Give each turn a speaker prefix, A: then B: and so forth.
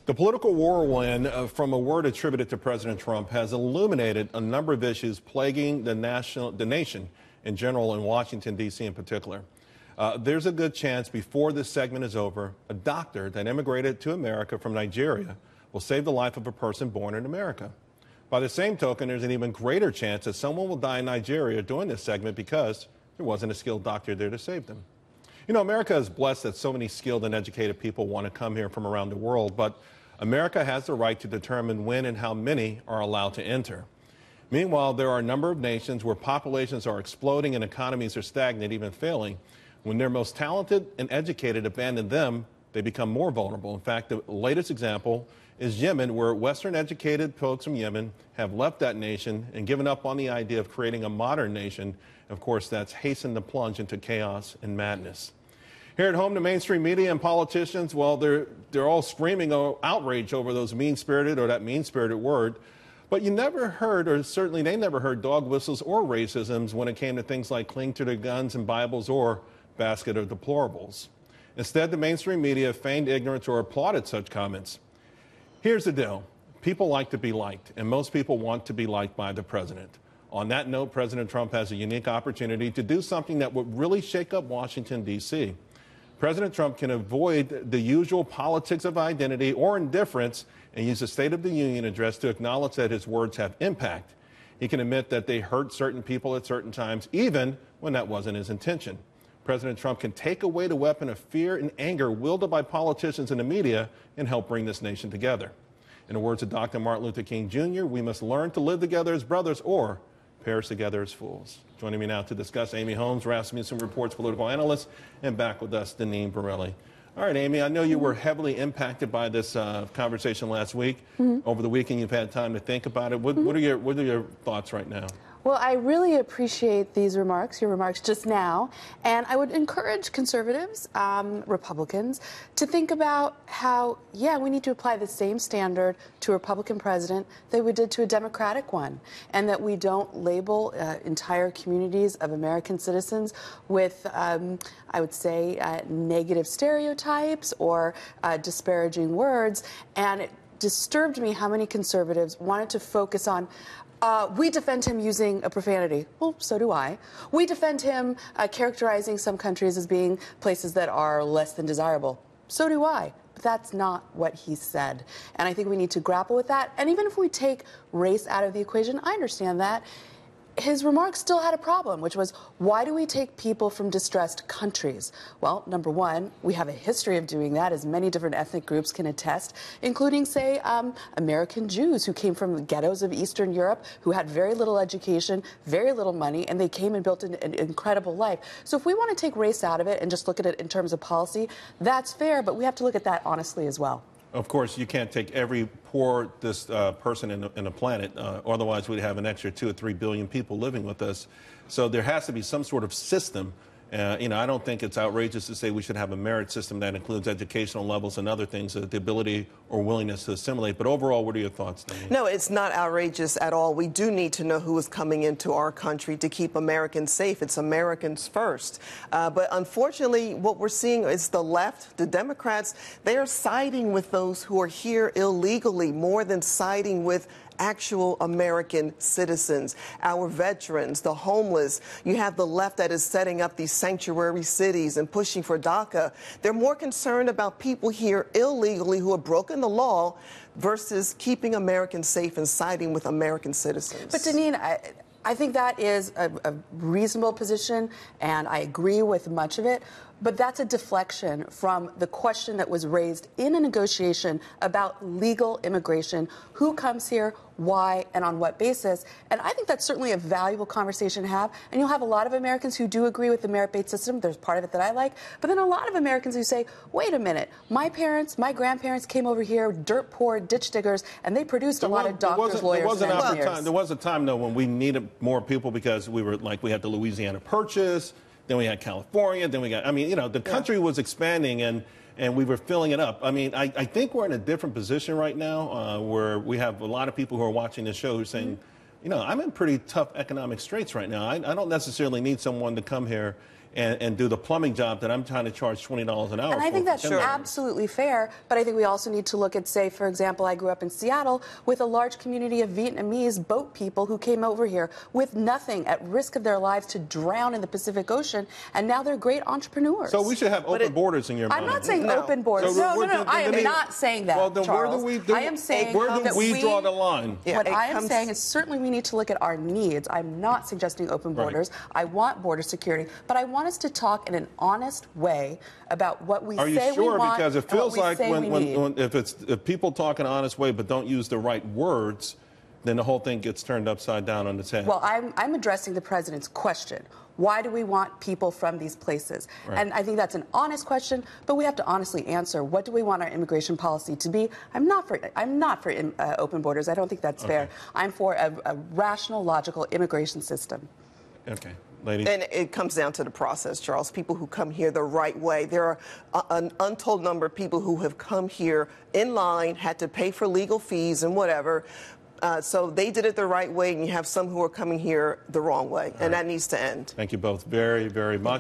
A: The political whirlwind from a word attributed to President Trump has illuminated a number of issues plaguing the nation in general and Washington, D.C. in particular. There's a good chance before this segment is over, a doctor that immigrated to America from Nigeria will save the life of a person born in America. By the same token, there's an even greater chance that someone will die in Nigeria during this segment because there wasn't a skilled doctor there to save them. You know, America is blessed that so many skilled and educated people want to come here from around the world, but America has the right to determine when and how many are allowed to enter. Meanwhile, there are a number of nations where populations are exploding and economies are stagnant, even failing. When their most talented and educated abandon them, they become more vulnerable. In fact, the latest example is Yemen, where Western educated folks from Yemen have left that nation and given up on the idea of creating a modern nation. Of course, that's hastened the plunge into chaos and madness. Here at home, the mainstream media and politicians, well, they're all screaming outrage over those mean-spirited or that mean-spirited word. But you never heard, or certainly they never heard, dog whistles or racisms when it came to things like cling to their guns and Bibles or basket of deplorables. Instead, the mainstream media feigned ignorance or applauded such comments. Here's the deal. People like to be liked, and most people want to be liked by the president. On that note, President Trump has a unique opportunity to do something that would really shake up Washington, D.C. President Trump can avoid the usual politics of identity or indifference and use the State of the Union address to acknowledge that his words have impact. He can admit that they hurt certain people at certain times, even when that wasn't his intention. President Trump can take away the weapon of fear and anger wielded by politicians and the media and help bring this nation together. In the words of Dr. Martin Luther King Jr., we must learn to live together as brothers or perish together as fools. Joining me now to discuss, Amy Holmes, Ramussen Report's political analyst, and back with us, Deneen, Borelli. All right, Amy, I know you were heavily impacted by this conversation last week. Over the weekend, you've had time to think about it. What are your thoughts right now?
B: Well, I really appreciate these remarks, your remarks just now, and I would encourage conservatives, Republicans, to think about how, yeah, we need to apply the same standard to a Republican president that we did to a Democratic one, and that we don't label entire communities of American citizens with, I would say, negative stereotypes or disparaging words. And it disturbed me how many conservatives wanted to focus on we defend him using a profanity. Well, so do I. We defend him characterizing some countries as being places that are less than desirable. So do I. But that's not what he said. And I think we need to grapple with that. And even if we take race out of the equation, I understand that. His remarks still had a problem, which was, why do we take people from distressed countries? Well, number one, we have a history of doing that, as many different ethnic groups can attest, including, say, American Jews who came from the ghettos of Eastern Europe, who had very little education, very little money, and they came and built an incredible life. So if we want to take race out of it and just look at it in terms of policy, that's fair, but we have to look at that honestly as well.
A: Of course, you can't take every poor person in the planet, otherwise we'd have an extra 2 or 3 billion people living with us. So there has to be some sort of system. You know, I don't think it's outrageous to say we should have a merit system that includes educational levels and other things, the ability or willingness to assimilate. But overall, what are your thoughts, Deneen?
C: No, it's not outrageous at all. We do need to know who is coming into our country to keep Americans safe. It's Americans first. But unfortunately, what we're seeing is the left, the Democrats, they are siding with those who are here illegally more than siding with actual American citizens, our veterans, the homeless. You have the left that is setting up these sanctuary cities and pushing for DACA. They're more concerned about people here illegally who have broken the law versus keeping Americans safe and siding with American citizens.
B: But Deneen, I think that is a reasonable position, and I agree with much of it. But that's a deflection from the question that was raised in a negotiation about legal immigration. Who comes here, why, and on what basis? And I think that's certainly a valuable conversation to have. And you'll have a lot of Americans who do agree with the merit-based system. There's part of it that I like. But then a lot of Americans who say, wait a minute, my parents, my grandparents came over here, dirt poor, ditch diggers, and they produced a lot of doctors, lawyers, and engineers.
A: There was a time, though, when we needed more people because we had the Louisiana Purchase. Then we had California, then we got, I mean, you know, the country was expanding and we were filling it up. I mean, I think we're in a different position right now where we have a lot of people who are watching this show who are saying, you know, I'm in pretty tough economic straits right now. I don't necessarily need someone to come here and do the plumbing job that I'm trying to charge $20 an hour
B: And I think that's
A: $10.
B: absolutely fair, but I think we also need to look at, say, for example, I grew up in Seattle with a large community of Vietnamese boat people who came over here with nothing, at risk of their lives to drown in the Pacific Ocean, and now they're great entrepreneurs.
A: So we should have open borders in your mind.
B: I'm not saying
C: No.
B: open borders.
A: So
B: No. I am not saying that,
A: well, then
B: Charles.
A: where do we,
B: I am saying
A: where do
B: that
A: we draw the line?
C: Yeah,
B: what I am
C: comes-
B: saying is certainly we need to look at our needs. I'm not suggesting open borders. I want border security, but I want us to talk in an honest way about what we
A: Are you
B: say
A: sure?
B: we want
A: Because it
B: and what
A: feels
B: we
A: like
B: say we need.
A: if people talk in an honest way but don't use the right words, then the whole thing gets turned upside down on its head.
B: Well, I'm addressing the president's question. Why do we want people from these places?
A: Right.
B: And I think that's an honest question, but we have to honestly answer. What do we want our immigration policy to be? I'm not for open borders. I don't think that's fair. I'm for a rational, logical immigration system.
A: Okay, ladies.
C: And it comes down to the process, Charles. People who come here the right way. There are an untold number of people who have come here in line, had to pay for legal fees and whatever. So they did it the right way, and you have some who are coming here the wrong way, and that needs to end.
A: Thank you both very, very much.